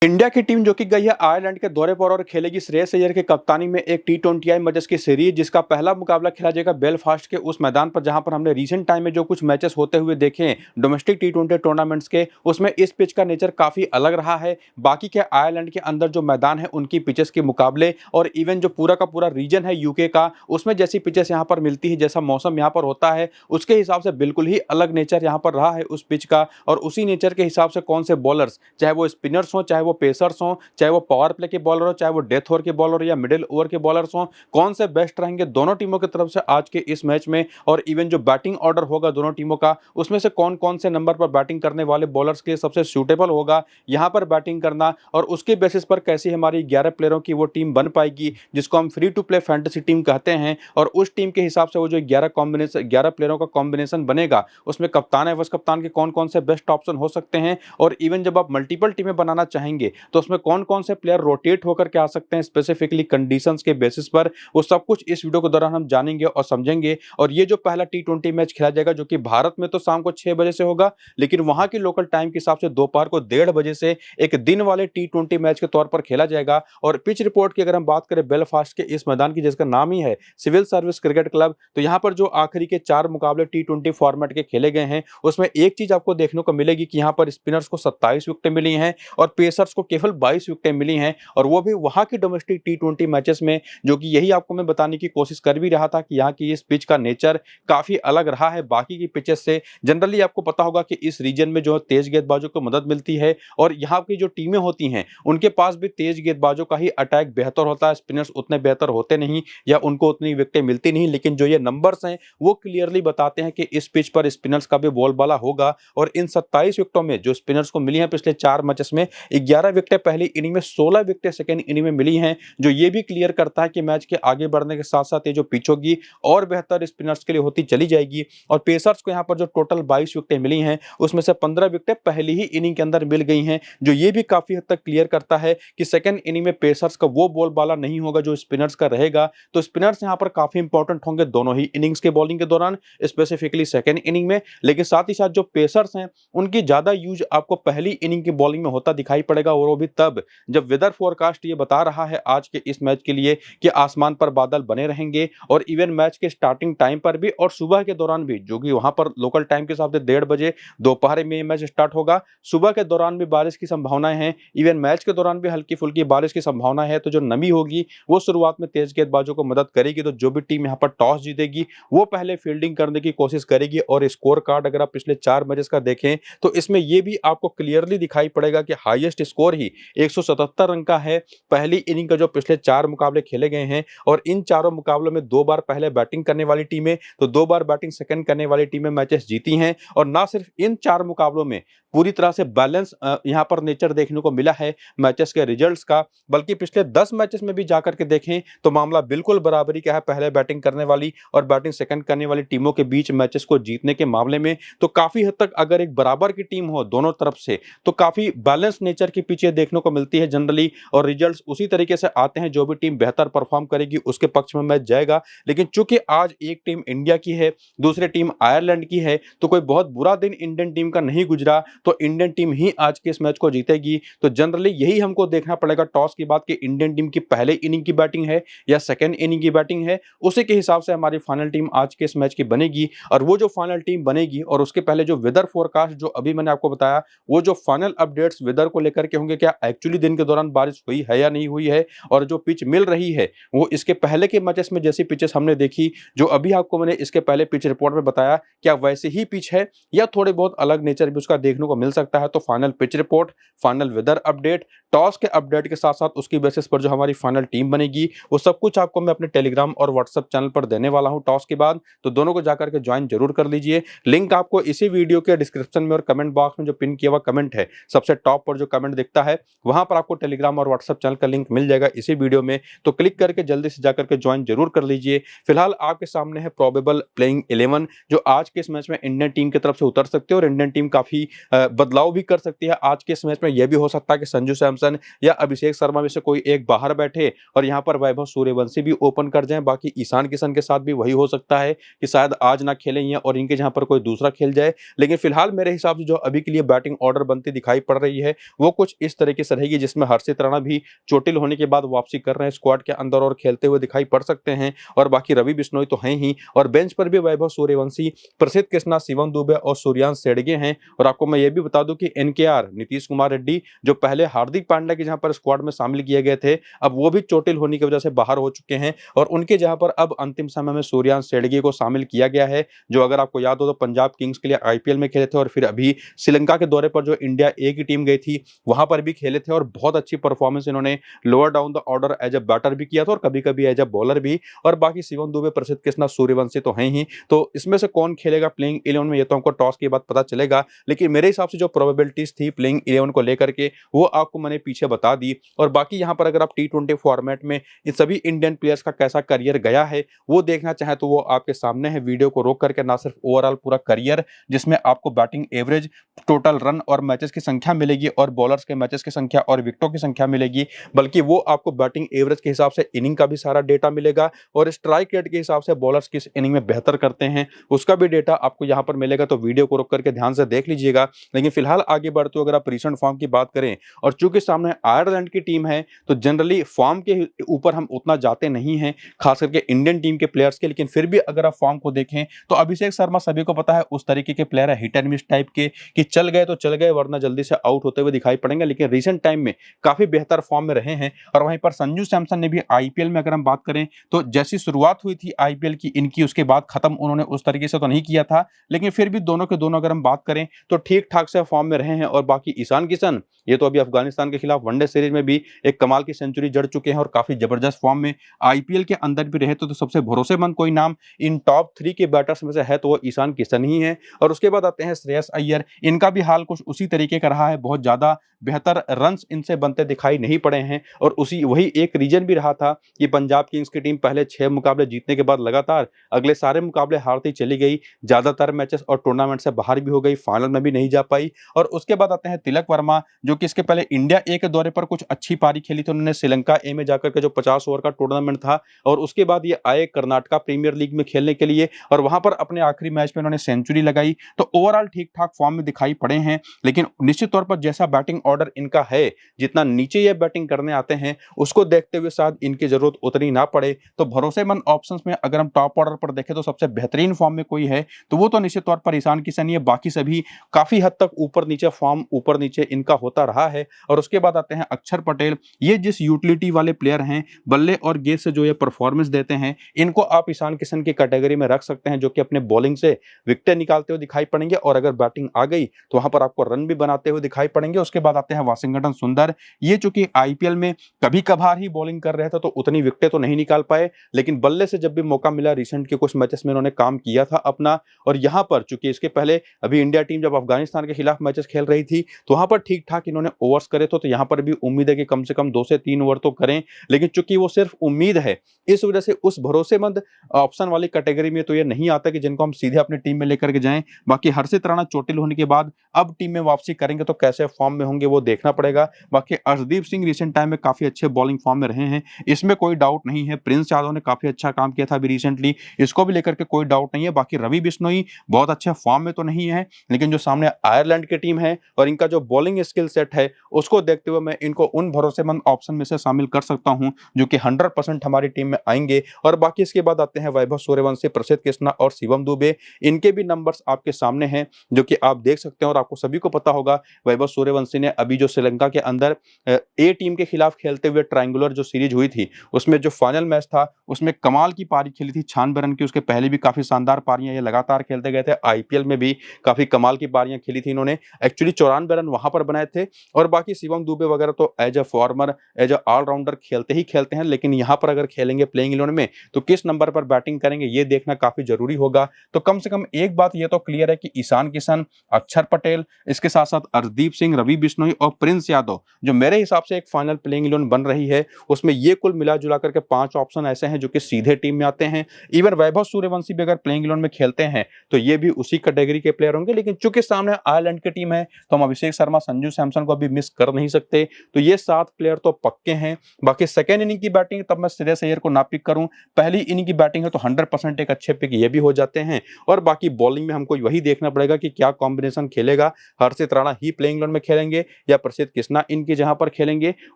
India की team जो कि गई है आयरलैंड के दौरे पर और खेलेगी श्रेयस अय्यर की कप्तानी में एक टी20 मैचेस की सीरीज, जिसका पहला मुकाबला खेला जाएगा बेलफास्ट के उस मैदान पर जहां पर हमने रीसेंट टाइम में जो कुछ मैचेस होते हुए देखे हैं डोमेस्टिक टी20 टूर्नामेंट्स के, उसमें इस पिच का नेचर काफी अलग रहा है बाकी के आयरलैंड के अंदर जो मैदान है उनकी पिचेस के मुकाबले। और इवन जो पूरा का पूरा रीजन है यूके का, उसमें जैसी पिचेस यहाँ पर मिलती है, जैसा मौसम यहाँ पर होता है, उसके हिसाब से बिल्कुल ही अलग नेचर यहाँ पर रहा है उस पिच का। और उसी नेचर के हिसाब से कौन से बॉलर्स, चाहे वो स्पिनर्स हों, चाहे वो पेसर्स हों, चाहे वो पावर प्ले के बॉलर हो, चाहे वो डेथ ओवर के बॉलर या मिडिल ओवर के बॉलर्स हों, कौन से बेस्ट रहेंगे दोनों टीमों की तरफ से आज के इस मैच में। और इवन जो बैटिंग ऑर्डर होगा दोनों टीमों का, उसमें से कौन कौन से नंबर पर बैटिंग करने वाले बॉलर्स के लिए सबसे सूटेबल होगा यहां पर बैटिंग करना, और उसके बेसिस पर कैसी हमारी 11 प्लेयरों की वो टीम बन पाएगी जिसको हम free to play fantasy team कहते हैं। और उस टीम के हिसाब से वो जो 11 प्लेयरों का कॉम्बिनेशन बनेगा, उसमें कप्तान है, वाइस कप्तान के कौन कौन से बेस्ट ऑप्शन हो सकते हैं। और इवन जब आप मल्टीपल टीमें बनाना चाहेंगे तो उसमें कौन कौन से प्लेयर रोटेट होकर के आ सकते हैं स्पेसिफिकली कंडीशंस के बेसिस पर, वो सब कुछ इस वीडियो के दौरान हम जानेंगे और समझेंगे। और ये जो पहला टी20 मैच खेला जाएगा जो कि भारत में तो शाम को 6 बजे से होगा, लेकिन वहां की लोकल टाइम के हिसाब से दोपहर को 1:30 बजे से एक दिन वाले टी20 मैच के तौर पर खेला जाएगा। और पिच रिपोर्ट की अगर हम बात करें बेलफास्ट के इस मैदान की, जिसका नाम ही है सिविल सर्विस क्रिकेट क्लब, तो यहाँ पर जो आखिरी के 4 मुकाबले टी20 फॉर्मेट के खेले गए हैं, उसमें एक चीज आपको देखने को मिलेगी कि यहाँ पर स्पिनर्स को 27 विकेटें मिली हैं और पेसर्स को केवल 22 विकेटें मिली हैं, और वो भी वहां की डोमेस्टिक टी20 मैचेस में। जो कि यही आपको मैं बताने की कोशिश कर भी रहा था कि यहाँ की इस पिच का नेचर काफी अलग रहा है बाकी की पिचेस से। जनरली आपको पता होगा कि इस रीजन में जो तेज गेंदबाजों को मदद मिलती है, और यहाँ की जो टीमें होती हैं उनके पास भी तेज गेंदबाजों का ही अटैक बेहतर होता है, स्पिनर्स उतने बेहतर होते नहीं या उनको उतनी विकेटें मिलती नहीं। लेकिन जो ये नंबर्स हैं वो क्लियरली बताते हैं कि इस पिच पर स्पिनर्स का भी बोलबाला होगा। और इन 27 विकेटों में जो स्पिनर्स को मिली हैं पिछले 4 मैचेस में, 11 विकेटें पहली इनिंग में, 16 विकेटें सेकेंड इनिंग में मिली हैं, जो ये भी क्लियर करता है कि मैच के आगे बढ़ने के साथ साथ ये जो पिच होगी और बेहतर स्पिनर्स के लिए होती चली जाएगी। और पेसर्स को यहाँ पर जो टोटल 22 विकेटें मिली हैं, उसमें से 15 विकेटें पहली ही इनिंग के अंदर मिल गई हैं, जो ये भी काफी हद तक क्लियर करता है कि सेकंड इनिंग में पेसर्स का वो बोलबाला नहीं होगा जो स्पिनर्स का रहेगा। तो स्पिनर्स यहाँ पर काफी इंपॉर्टेंट होंगे दोनों ही इनिंग्स के बॉलिंग के दौरान, स्पेसिफिकली सेकंड इनिंग में। लेकिन साथ ही साथ जो पेसर्स हैं उनकी ज्यादा यूज आपको पहली इनिंग की बॉलिंग में होता दिखाई पड़ेगा, और वो भी तब जब वेदर फोरकास्ट ये बता रहा है आज के इस मैच के लिए कि आसमान पर बादल बने रहेंगे। और इवन मैच के स्टार्टिंग टाइम पर भी और सुबह के दौरान भी, जो कि वहां पर लोकल टाइम के हिसाब से 1:30 बजे दोपहर में मैच स्टार्ट होगा, सुबह के दौरान भी बारिश की संभावनाएं हैं, इवन मैच के दौरान भी हल्की फुल्की बारिश की संभावना है। तो जो नमी होगी वो शुरुआत में तेज गेंदबाजों को मदद करेगी। तो जो भी टीम यहाँ पर टॉस जीतेगी वो पहले फील्डिंग करने की कोशिश करेगी। और स्कोर कार्ड अगर आप पिछले 4 मैचेस का देखें तो इसमें यह भी आपको क्लियरली दिखाई पड़ेगा कि हाईएस्ट स्कोर ही 177 रन का है पहली इनिंग का जो पिछले 4 मुकाबले खेले गए हैं। और इन चारों मुकाबलों में 2 बार पहले बैटिंग करने वाली टीमें, तो 2 बार बैटिंग सेकंड करने वाली टीमें मैचेस जीती हैं। और ना सिर्फ इन 4 मुकाबलों में पूरी तरह से बैलेंस यहां पर नेचर देखने को मिला है मैचेस के रिजल्ट्स का, बल्कि पिछले 10 मैचेस में भी जाकर के देखें तो मामला बिल्कुल बराबरी का है पहले बैटिंग करने वाली और बैटिंग सेकंड करने वाली टीमों के बीच मैचेस को जीतने के मामले में। तो काफी हद तक अगर एक बराबर की टीम हो दोनों तरफ से तो काफी बैलेंस नेचर की पिचें देखने को मिलती है जनरली, और रिजल्ट्स उसी तरीके से आते हैं। जो भी टीम बेहतर परफॉर्म करेगी उसके पक्ष में मैच जाएगा। लेकिन चूंकि आज एक टीम इंडिया की है, दूसरी टीम आयरलैंड की है, तो कोई बहुत बुरा दिन इंडियन टीम का नहीं गुजरा, तो इंडियन टीम ही आज के इस मैच को जीतेगी। तो जनरली यही हमको देखना पड़ेगा टॉस की बात कि इंडियन टीम की पहले इनिंग की बैटिंग है या सेकेंड इनिंग की बैटिंग है, उसी के हिसाब से हमारी फाइनल टीम आज के इस मैच की बनेगी। और वो जो फाइनल टीम बनेगी, और उसके पहले जो वेदर फोरकास्ट जो अभी मैंने आपको बताया, वो जो फाइनल अपडेट्स वेदर को लेकर के होंगे, क्या एक्चुअली दिन के दौरान बारिश हुई है या नहीं हुई है, और जो पिच मिल रही है वो इसके पहले के मैचेस में जैसी पिचेस हमने देखी, जो अभी आपको मैंने इसके पहले पिच रिपोर्ट में बताया, क्या वैसे ही पिच है या थोड़े बहुत अलग नेचर भी उसका देखने को मिल सकता है। तो final pitch report, final weather update, toss के अपडेट के साथ साथ उसकी बेसिस पर जो हमारी फाइनल टीम बनेगी, वो सब कुछ आपको मैं अपने टेलीग्राम और व्हाट्सएप चैनल पर देने वाला हूं टॉस के बाद। तो दोनों को जाकर के ज्वाइन जरूर कर लीजिए। लिंक आपको इसी वीडियो के डिस्क्रिप्शन में और कमेंट बॉक्स में जो पिन किया हुआ कमेंट है, सबसे टॉप पर जो कमेंट दिखता है वहां पर आपको टेलीग्राम और व्हाट्सएप चैनल का लिंक मिल जाएगा इसी वीडियो में। तो क्लिक करके जल्दी से जाकर के ज्वाइन जरूर कर लीजिए। फिलहाल आपके सामने है प्रोबेबल प्लेइंग 11 जो आज के इस मैच में इंडियन टीम की तरफ से उतर सकते हैं, और इंडियन टीम काफी बदलाव भी कर सकती है आज के इस मैच में। यह भी हो सकता है कि संजू सैमसन या अभिषेक शर्मा में से कोई एक बाहर बैठे और यहां पर वैभव सूर्यवंशी भी ओपन कर जाए। बाकी ईशान किशन के साथ भी वही हो सकता है कि शायद आज ना खेलें या और इनके जहां पर कोई दूसरा खेल जाए। लेकिन फिलहाल मेरे हिसाब से जो अभी के लिए बैटिंग ऑर्डर बनती दिखाई पड़ रही है वो कुछ कुछ इस तरीके से रहेगी जिसमें हर्षित राणा भी चोटिल होने के बाद वापसी कर रहे हैं स्क्वाड के अंदर और खेलते हुए दिखाई पड़ सकते हैं। और बाकी रवि बिश्नोई तो हैं ही, और बेंच पर भी वैभव सूर्यवंशी, प्रसिद्ध कृष्णा, शिवम दुबे और सूर्यांश शेडगे हैं। और आपको मैं ये भी बता दूं कि एनकेआर नीतीश कुमार रेड्डी जो पहले हार्दिक पांड्या के जहां पर स्क्वाड में शामिल किए गए थे, अब वो भी चोटिल होने की वजह से बाहर हो चुके हैं और उनके जहां पर अब अंतिम समय में सूर्यांश शेडगे को शामिल किया गया है, जो अगर आपको याद हो तो पंजाब किंग्स के लिए आईपीएल में खेले थे और फिर अभी श्रीलंका के दौरे पर जो इंडिया ए की टीम गई थी वहां पर भी खेले थे और बहुत अच्छी परफॉर्मेंस इन्होंने lower down the order as a batter भी किया था और कभी कभी एज ए बॉलर भी। और बाकी शिवम दुबे, प्रसिद्ध कृष्णा, सूर्यवंशी तो हैं ही। तो इसमें से कौन खेलेगा प्लेइंग 11 में, ये तो हमको टॉस के बाद पता चलेगा, लेकिन मेरे हिसाब से जो प्रोबेबिलिटीज थी प्लेइंग 11 को लेकर के वो आपको मैंने पीछे बता दी। और बाकी यहाँ पर अगर आप T20 फॉर्मेट में इन सभी इंडियन प्लेयर्स का कैसा करियर गया है वो देखना चाहें तो वो आपके सामने है, वीडियो को रोक करके, ना सिर्फ ओवरऑल पूरा करियर जिसमें आपको बैटिंग एवरेज, टोटल रन और मैचेस की संख्या मिलेगी और बॉलर्स के मैचेस की संख्या और विकेटों की संख्या मिलेगी, बल्कि वो आपको बैटिंग एवरेज के हिसाब से इनिंग का भी सारा डेटा मिलेगा और स्ट्राइक रेट के हिसाब से बॉलर्स किस इनिंग में बेहतर करते हैं उसका भी डेटा आपको यहां पर मिलेगा। तो वीडियो को रोक करके ध्यान से देख लीजिएगा। लेकिन फिलहाल आगे बढ़ते हुए अगर आप रिसेंट फॉर्म की बात करें और चूंकि सामने आयरलैंड की टीम है तो जनरली फॉर्म के ऊपर हम उतना जाते नहीं हैं, खास करके इंडियन टीम के प्लेयर्स के, लेकिन फिर भी अगर आप फॉर्म को देखें तो अभिषेक शर्मा सभी को पता है उस तरीके के प्लेयर है, हिट एंड मिस टाइप के, कि चल गए तो चल गए वरना जल्दी से आउट होते हुए दिखाई पड़ेंगे, लेकिन रिसेंट टाइम में काफी बेहतर फॉर्म में रहे हैं। और वहीं पर संजू सैमसन ने भी आईपीएल में अगर हम बात करें तो जैसी शुरुआत हुई थी आईपीएल की इनकी, उसके बाद खत्म उन्होंने उस तरीके से तो नहीं किया था, लेकिन फिर भी दोनों के दोनों अगर हम बात करें तो ठीक ठाक से फॉर्म में रहे हैं। और बाकी ईशान किशन, ये तो अभी अफगानिस्तान के खिलाफ वनडे सीरीज में भी एक कमाल की सेंचुरी जड़ चुके हैं और काफी जबरदस्त फॉर्म में आईपीएल के अंदर भी रहे। तो सबसे भरोसेमंद कोई नाम इन टॉप 3 के बैटर्स में से है तो वो ईशान किशन ही है। और उसके बाद आते हैं श्रेयस अय्यर, इनका भी हाल कुछ उसी तरीके का रहा है, बहुत ज्यादा बेहतर रन्स इनसे बनते दिखाई नहीं पड़े हैं और उसी वही एक रीजन भी रहा था कि पंजाब किंग्स की टीम पहले 6 मुकाबले जीतने के बाद लगातार अगले सारे मुकाबले हारती चली गई, ज्यादातर मैचेस और टूर्नामेंट से बाहर भी हो गई, फाइनल में भी नहीं जा पाई। और उसके बाद आते हैं तिलक वर्मा, जो कि इसके पहले इंडिया ए के दौरे पर कुछ अच्छी पारी खेली थी, उन्होंने श्रीलंका ए में जाकर के जो 50 ओवर का टूर्नामेंट था और उसके बाद ये आए कर्नाटका प्रीमियर लीग में खेलने के लिए और वहां पर अपने आखिरी मैच में उन्होंने सेंचुरी लगाई। तो ओवरऑल ठीक ठाक फॉर्म में दिखाई पड़े हैं, लेकिन निश्चित तौर पर जैसा बैटिंग ऑर्डर इनका है, जितना नीचे ये बैटिंग करने आते हैं उसको देखते हुए शायद इनकी जरूरत उतनी ना पड़े। तो भरोसेमंद ऑप्शंस में अगर हम टॉप ऑर्डर पर देखें तो सबसे बेहतरीन फॉर्म में कोई है तो वो तो निश्चित तौर पर ईशान किशन ही है, बाकी सभी काफी हद तक ऊपर नीचे फॉर्म ऊपर नीचे इनका होता रहा है। और उसके बाद आते हैं अक्षर पटेल, ये जिस यूटिलिटी वाले प्लेयर हैं, बल्ले और गेंद से जो ये परफॉर्मेंस देते हैं, इनको आप ईशान किशन की कैटेगरी में रख सकते हैं, जो कि अपने बॉलिंग से विकेटें निकालते हुए दिखाई पड़ेंगे और अगर बैटिंग आ गई तो वहां पर आपको रन भी बनाते हुए दिखाई पड़ेंगे। उसके बाद आते हैं वाशिंगटन सुंदर, ये चूंकि आईपीएल में कभी कभार ही बॉलिंग कर रहे थे तो उतनी विकेटें तो नहीं निकाल पाए, लेकिन बल्ले से जब भी मौका मिला रिसेंट के कुछ मैचेस में उन्होंने काम किया था अपना। और यहां पर चूंकि इसके पहले अभी इंडिया टीम जब अफगानिस्तान के खिलाफ मैचेस खेल रही थी तो वहां पर ठीक ठाक इन्होंने ओवर्स करे तो यहां पर भी उम्मीद है कि कम से कम 2 से 3 ओवर तो करें, लेकिन चूंकि वो सिर्फ उम्मीद है इस वजह से उस भरोसेमंद ऑप्शन वाली कैटेगरी में तो ये नहीं आता कि जिनको हम सीधे अपनी टीम में लेकर के जाएं। बाकी हर्षित राणा चोटिल होने के बाद अब टीम में वापसी करेंगे तो कैसे फॉर्म में होंगे वो देखना पड़ेगा। बाकी अर्शदीप सिंह रिसेंट टाइम में काफी अच्छे बॉलिंग फॉर्म में रहे हैं, इसमें कोई डाउट नहीं है। प्रिंस यादव ने काफी अच्छा काम किया था अभी रिसेंटली, इसको भी लेकर के कोई डाउट नहीं है। बाकी रवि बिश्नोई बहुत अच्छे फॉर्म में तो नहीं है, लेकिन जो सामने आयरलैंड की टीम है और इनका जो बॉलिंग स्किल सेट है उसको देखते हुए मैं इनको उन भरोसेमंद ऑप्शन में से शामिल कर सकता हूं जो कि 100% हमारी टीम में आएंगे। और बाकी इसके बाद आते हैं वैभव सूर्यवंशी, प्रसिद्ध कृष्णा और शिवम दुबे, इनके भी नंबर्स आपके सामने हैं जो कि आप देख सकते हैं। और आपको सभी को पता होगा वैभव सूर्यवंशी ने अभी जो श्रीलंका के अंदर ए टीम के खिलाफ खेलते हुए ट्रायंगुलर जो सीरीज हुई थी उसमें जो फाइनल मैच था उसमें कमाल की पारी खेली थी 96 रन की, उसके पहले भी काफी शानदार पारियां ये लगातार खेलते गए थे। आईपीएल में भी काफी कमाल की पारियां खेली थी इन्होंने, एक्चुअली 94 रन वहां पर बनाए थे। और बाकी शिवम दुबे वगैरह तो as a former as a all-rounder खेलते ही खेलते हैं, लेकिन यहां पर अगर खेलेंगे प्लेइंग 11 में तो किस नंबर पर बैटिंग करेंगे ये देखना काफी जरूरी होगा। तो कम से कम एक बात ये तो क्लियर है कि ईशान किशन, अक्षर पटेल, इसके साथ साथ अर्शदीप सिंह, रवि बिश्नोई और प्रिंस यादव जो मेरे हिसाब से एक फाइनल प्लेइंग 11 बन रही है उसमें ये कुल मिला जुला करके 5 ऑप्शन ऐसे हैं जो कि सीधे टीम में आते हैं। इवन वैभव सूर्यवंशी भी अगर प्लेइंग 11 में खेलते हैं तो ये भी उसी कैटेगरी के प्लेयर होंगे, लेकिन चूंकि सामने आयरलैंड की टीम है तो हम अभिषेक शर्मा, संजू सैमसन को अभी मिस कर नहीं सकते। तो ये 7 प्लेयर तो पक्के हैं। बाकी सेकेंड इनिंग की बैटिंग तब मैं श्रेयस अय्यर को ना पिक करूं, पहली इनिंग की बैटिंग है तो 100% एक अच्छे पिक ये भी हो जाते हैं। और बाकी बॉलिंग में हमको वही देखना पड़ेगा कि क्या कॉम्बिनेशन खेलेगा, हर्षित राणा ही प्लेइंग 11 में खेलेंगे या प्रसिद्ध कृष्णा इनकी जहां पर खेलेंगे,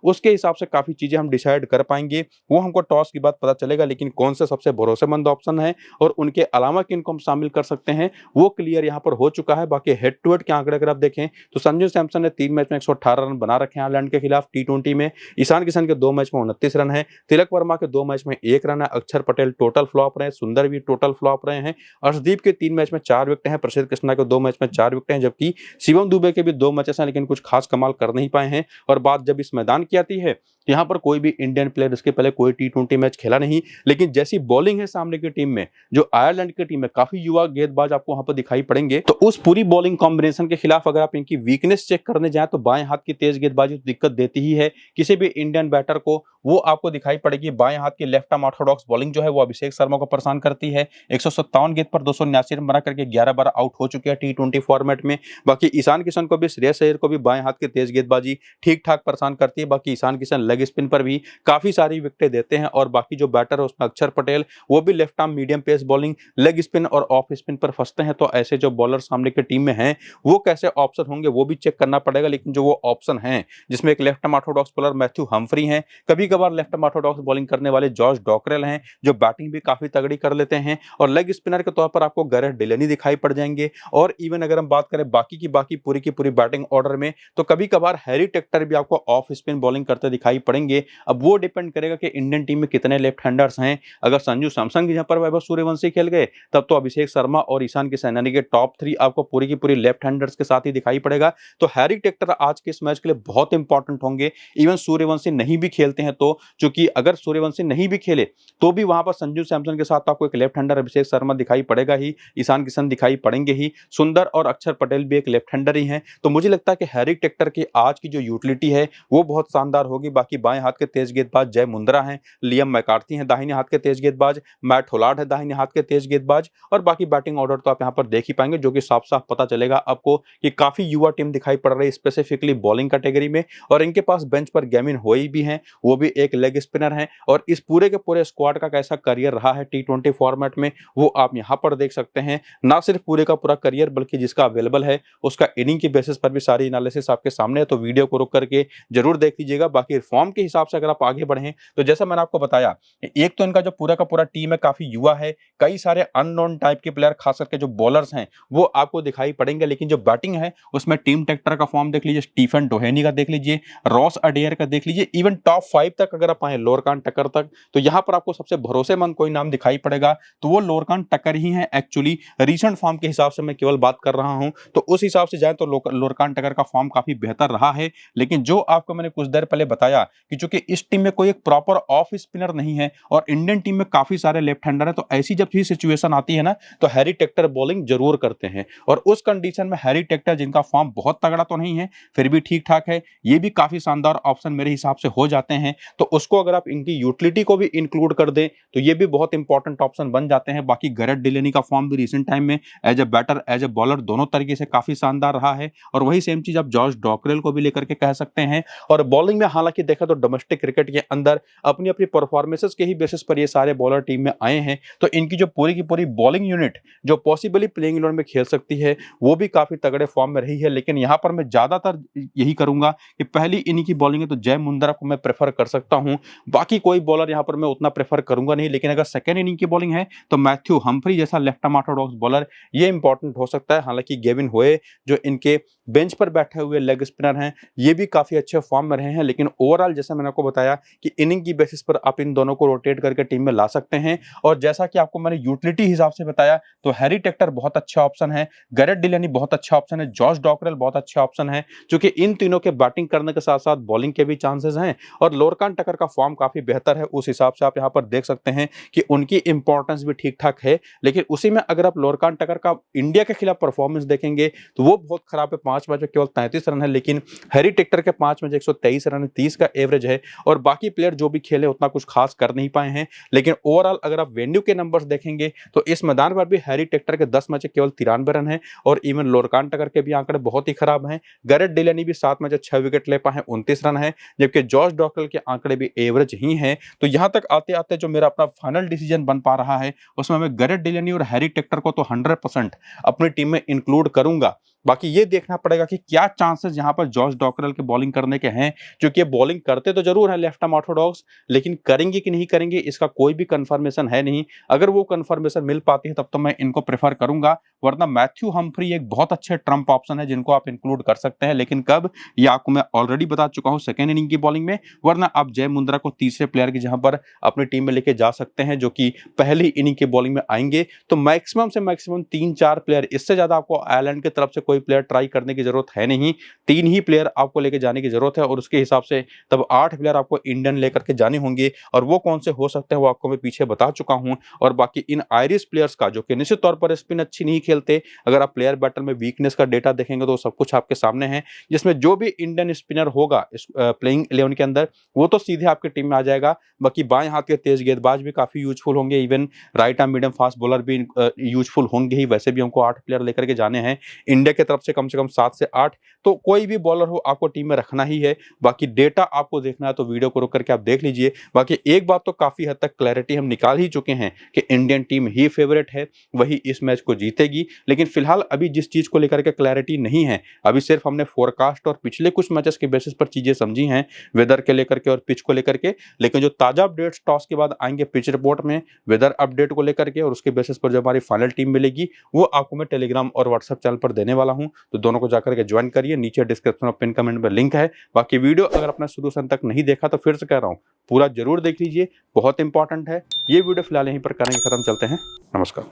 उसके हिसाब से काफी चीजें हम डिसाइड कर पाएंगे। वो हमको टॉस के बाद पता चलेगा, लेकिन कौन से सबसे भरोसेमंद ऑप्शन है और उनके अलावा किनको हम शामिल कर सकते हैं वो क्लियर यहाँ पर हो चुका है। बाकी हेड टू हेड के आंकड़े अगर आप देखें तो संजू सैमसन ने 3 मैच में 118 रन बना रखे हैं आयरलैंड के खिलाफ टी20 में। ईशान किशन के 2 मैच में 29 रन है, तिलक वर्मा के 2 मैच में 1 रन है, अक्षर पटेल टोटल फ्लॉप रहे, सुंदर भी टोटल फ्लॉप रहे हैं, अर्शदीप के 3 मैच में 4 विकेट हैं, प्रसिद्ध कृष्णा के 2 मैच में 4 विकेट हैं, जबकि शिवम दुबे के भी 2 मैचेस हैं लेकिन कुछ खास कमाल कर नहीं पाए हैं। और बात जब इस मैदान की आती है, यहाँ पर कोई भी इंडियन प्लेयर इसके पहले कोई टी20 मैच खेला नहीं, लेकिन जैसी बॉलिंग है सामने की टीम में, जो आयरलैंड की टीम में काफी युवा गेंदबाज आपको वहां पर दिखाई पड़ेंगे, तो उस पूरी बॉलिंग कॉम्बिनेशन के खिलाफ अगर आप इनकी वीकनेस चेक करने जाएं तो बाएं हाथ की तेज गेंदबाजी तो दिक्कत देती ही है किसी भी इंडियन बैटर को। वो आपको दिखाई पड़ेगी बाएं हाथ की लेफ्ट आर्म ऑर्थोडॉक्स बॉलिंग जो है वो अभिषेक शर्मा को परेशान करती है। 157 गेंद पर 279 रन बना करके 11 बार आउट हो चुके हैं टी20 फॉर्मेट में। बाकी ईशान किशन को भी, श्रेयस अय्यर को भी बाएं हाथ की तेज गेंदबाजी ठीक ठाक परेशान करती है। बाकी ईशान किशन लेग स्पिन पर भी काफी सारी विकेटें देते हैं और बाकी जो बैटर है उसमें अक्षर पटेल वो भी left arm medium pace bowling, leg spin और ऑफ स्पिन पर फंसते हैं। तो ऐसे जो बॉलर सामने की टीम में हैं वो कैसे ऑप्शन होंगे वो भी चेक करना पड़ेगा। लेकिन जो वो ऑप्शन हैं जिसमें एक left arm Orthodox bowler Matthew Humphry हैं, कभी कभार लेफ्ट आर्म ऑर्थोडॉक्स बॉलिंग करने वाले जॉश डॉकरेल हैं जो बैटिंग भी काफी तगड़ी कर लेते हैं, और लेग स्पिनर के तौर पर आपको गैरेथ डिलेनी दिखाई पड़ जाएंगे। और इवन अगर हम बात करें बाकी की पूरी की पूरी बैटिंग ऑर्डर में तो कभी कभार हैरी टेक्टर भी आपको ऑफ स्पिन बॉलिंग करते दिखाई पड़ेंगे। अब वो डिपेंड करेगा कि इंडियन टीम में कितने लेफ्ट हैंडर्स हैं। अगर संजू सैमसन की जगह पर वैभव सूर्यवंशी खेल गए तब तो अभिषेक शर्मा और ईशान किशन यानी कि टॉप 3 आपको पूरी की पूरी लेफ्ट हैंडर्स के साथ ही दिखाई पड़ेगा। तो हैरी टेक्टर आज के इस मैच के लिए बहुत इंपॉर्टेंट होंगे। इवन सूर्यवंशी नहीं भी खेलते हैं तो, क्योंकि अगर सूर्यवंशी नहीं भी खेले तो भी वहां पर संजू सैमसन के साथ आपको एक लेफ्ट हैंडर अभिषेक शर्मा दिखाई पड़ेगा ही, ईशान किशन दिखाई पड़ेंगे ही, सुंदर और अक्षर पटेल भी एक लेफ्ट हैंडर ही हैं। तो मुझे लगता है कि हैरी टेक्टर की आज की जो यूटिलिटी है वो बहुत शानदार होगी। बाकी बाएं हाथ के तेज गेंदबाज जय मुंद्रा हैं, लियम मैकार्थी हैं दाहिने हाथ के तेज गेंदबाज, मैट होलार्ड है दाहिने हाथ के तेज गेंदबाज, और बाकी बैटिंग ऑर्डर तो आप यहां पर देख ही पाएंगे जो कि साफ साफ पता चलेगा आपको कि काफी युवा टीम दिखाई पड़ रही है स्पेसिफिकली बॉलिंग कैटेगरी में। और इनके पास बेंच पर गेमिन होई भी हैं, वो भी एक लेग स्पिनर हैं। और इस पूरे के पूरे स्क्वाड का कैसा करियर रहा है टी20 फॉर्मेट में वो आप यहां पर देख सकते हैं। ना सिर्फ पूरे का पूरा करियर बल्कि जिसका अवेलेबल है उसका इनिंग की बेसिस पर भी सारी एनालिसिस आपके सामने है, तो वीडियो को रुक करके जरूर देख लीजिएगा। बाकी फॉर्म के हिसाब से अगर आप आगे बढ़ें तो जैसा मैंने आपको बताया, एक तो इनका जो पूरा का पूरा टीम है काफी युवा है, कई सारे अननोन टाइप के प्लेयर खास करके जो बॉलर्स हैं वो आपको दिखाई पड़ेंगे। लेकिन जो बैटिंग है उसमें टीम टेक्टर का फॉर्म देख लीजिए, स्टीफन डोहेनी का देख लीजिए, रॉस अडेयर का देख लीजिए, इवन टॉप 5 तक अगर आप आए लोरकान टक्कर तक तो यहां पर आपको सबसे भरोसेमंद कोई नाम दिखाई पड़ेगा तो वो लोरकान टक्कर ही है। एक्चुअली रीसेंट फॉर्म के हिसाब से मैं केवल बात कर रहा हूं, तो उस हिसाब से जाए तो लोरकान टक्कर का फॉर्म काफी बेहतर रहा है। लेकिन जो आपको मैंने कुछ देर पहले बताया कि चूंकि इस टीम में कोई एक प्रॉपर ऑफ स्पिनर नहीं है और इंडियन टीम में काफी सारे लेफ्ट हैंडर है, तो ऐसी जब भी सिचुएशन आती है ना तो हैरी टेक्टर बॉलिंग जरूर करते हैं। और उस कंडीशन में हैरी टेक्टर जिनका फॉर्म बहुत तगड़ा तो नहीं है फिर भी ठीक ठाक है, ये भी काफी शानदार ऑप्शन मेरे हिसाब से हो जाते हैं। तो उसको अगर आप इनकी यूटिलिटी को भी इंक्लूड कर दें तो ये भी बहुत इंपॉर्टेंट ऑप्शन बन जाते हैं। बाकी गैरेथ डिलेनी का फॉर्म भी रिसेंट टाइम में as a batter as a bowler दोनों तरीके से काफी शानदार रहा है, और वही सेम चीज आप जॉर्ज डॉकरेल को भी लेकर के कह सकते हैं। और बॉलिंग में हालांकि देखा तो डोमेस्टिक क्रिकेट के अंदर अपनी अपनी परफॉर्मेंसेस के ही बेसिस पर ये सारे बॉलर टीम में आए हैं, तो इनकी जो पूरी की पूरी बॉलिंग यूनिट जो पॉसिबली प्लेइंग इलेवन में खेल सकती है वो भी काफी तगड़े फॉर्म में रही है। लेकिन यहां पर मैं ज्यादातर यही करूंगा कि पहली इनिंग की बॉलिंग है तो जय मुंद्रा को मैं प्रेफर कर सकता हूं, बाकी कोई बॉलर यहां पर मैं उतना प्रेफर करूंगा नहीं। लेकिन अगर सेकेंड इनिंग की बॉलिंग है तो मैथ्यू हम्फ्री जैसा लेफ्ट आर्म ऑर्थोडॉक्स बॉलर ये इंपॉर्टेंट हो सकता है। हालांकि गेविन होए जो इनके बेंच पर बैठे हुए लेग स्पिनर हैं ये भी काफी अच्छे फॉर्म में रहे हैं। लेकिन ओवरऑल जैसा मैंने आपको बताया कि इनिंग की बेसिस पर आप इन दोनों को रोटेट करके टीम में ला सकते हैं। और जैसा कि आपको मैंने यूटिलिटी हिसाब से बताया तो हैरी टेक्टर बहुत अच्छा ऑप्शन है, गैरेथ डिलेनी बहुत अच्छा ऑप्शन है, जॉर्ज डॉकरेल बहुत अच्छा ऑप्शन है, क्योंकि इन तीनों के बैटिंग करने के साथ साथ बॉलिंग के भी चांसेस हैं। और लोरकान टक्कर का फॉर्म काफी बेहतर है, उस हिसाब से आप यहां पर देख सकते हैं कि उनकी इंपॉर्टेंस भी ठीक ठाक है। लेकिन उसी में अगर आप लोरकान टक्कर का इंडिया के खिलाफ परफॉर्मेंस देखेंगे तो वो बहुत खराब है, 5 मैच में केवल 33 रन है। लेकिन हैरी टेक्टर के 5 मैच 123 रन 30 का एवरेज है, और बाकी प्लेयर जो भी खेले उतना कुछ खास कर नहीं पाए हैं। लेकिन ओवरऑल अगर आप वेन्यू के नंबर्स देखेंगे तो इस मैदान पर भी हैरी टेक्टर के 10 मैच केवल 93 रन है, और इवन लोरकान टक्कर के भी आंकड़े बहुत ही खराब हैं। गैरेथ डिलेनी भी 7 मैच 6 विकेट ले पाए 29 रन है, जबकि जॉर्ज डॉकरेल के आंकड़े भी एवरेज ही हैं। तो यहां तक आते आते जो मेरा अपना फाइनल डिसीजन बन पा रहा है उसमें मैं गैरेथ डिलेनी और हैरी टेक्टर को तो 100% अपनी टीम में इंक्लूड करूंगा। बाकी ये देखना पड़ेगा कि क्या चांसेस यहाँ पर जॉश डॉकरल के बॉलिंग करने के हैं, क्योंकि ये बॉलिंग करते तो जरूर है लेफ्ट आर्म ऑर्थोडॉक्स, लेकिन करेंगे कि नहीं करेंगे इसका कोई भी कंफर्मेशन है नहीं। अगर वो कंफर्मेशन मिल पाती है तब तो मैं इनको प्रेफर करूंगा, वरना मैथ्यू हम्फ्री एक बहुत अच्छे ट्रम्प ऑप्शन है जिनको आप इंक्लूड कर सकते हैं, लेकिन कब ये आपको मैं ऑलरेडी बता चुका हूं सेकेंड इनिंग की बॉलिंग में। वरना आप जय मुंद्रा को तीसरे प्लेयर की जहां पर अपनी टीम में लेके जा सकते हैं जो कि पहली इनिंग की बॉलिंग में आएंगे। तो मैक्सिमम से मैक्सिमम 3-4 प्लेयर, इससे ज्यादा आपको आयरलैंड की तरफ से कोई प्लेयर ट्राई करने की जरूरत है नहीं। 3 ही प्लेयर आपको लेके जाने की जरूरत है और उसके हिसाब से तब 8 प्लेयर आपको इंडियन लेकर के जाने होंगे, और वो कौन से हो सकते हैं वो आपको मैं पीछे बता चुका हूं। और बाकी इन आयरिश प्लेयर्स का जो कि निश्चित तौर पर स्पिन अच्छी नहीं खेलते, अगर आप प्लेयर बैटल में वीकनेस का डेटा देखेंगे तो सब कुछ आपके सामने है, जिसमें जो भी इंडियन स्पिनर होगा इस प्लेइंग 11 के अंदर वो तो सीधे आपकी टीम में आ जाएगा। बाकी बाएं हाथ के तेज गेंदबाज भी काफी यूजफुल होंगे, even right arm medium fast bowler भी यूजफुल होंगे ही। वैसे भी हमको 8 प्लेयर लेकर के जाने हैं इंडिया की तरफ से, कम 7 से 8, तो कोई भी बॉलर हो आपको टीम में रखना ही है। बाकी डेटा आपको देखना है तो वीडियो को रोक करके आप देख लीजिए। बाकी एक बात तो काफी हद तक क्लैरिटी हम निकाल ही चुके हैं कि इंडियन टीम ही फेवरेट है, वही इस मैच को जीतेगी। लेकिन फिलहाल अभी जिस चीज को लेकर के क्लैरिटी नहीं है, अभी सिर्फ हमने फोरकास्ट और पिछले कुछ मैचेस के बेसिस पर चीजें समझी हैं, वेदर के लेकर के और पिच को लेकर के। लेकिन जो ताजा अपडेट्स टॉस के बाद आएंगे पिच रिपोर्ट में, वेदर अपडेट को लेकर के, और उसके बेसिस पर जो हमारी फाइनल टीम मिलेगी वो आपको मैं टेलीग्राम और व्हाट्सएप चैनल पर देने वाला हूं। तो दोनों को जाकर के ज्वाइन करिए, नीचे डिस्क्रिप्शन और पिन कमेंट में लिंक है। बाकी वीडियो अगर आपने शुरू से अंत तक नहीं देखा तो फिर से कह रहा हूं पूरा जरूर देख लीजिए, बहुत इंपॉर्टेंट है ये वीडियो। फिलहाल यहीं पर करेंगे खत्म, चलते हैं, नमस्कार।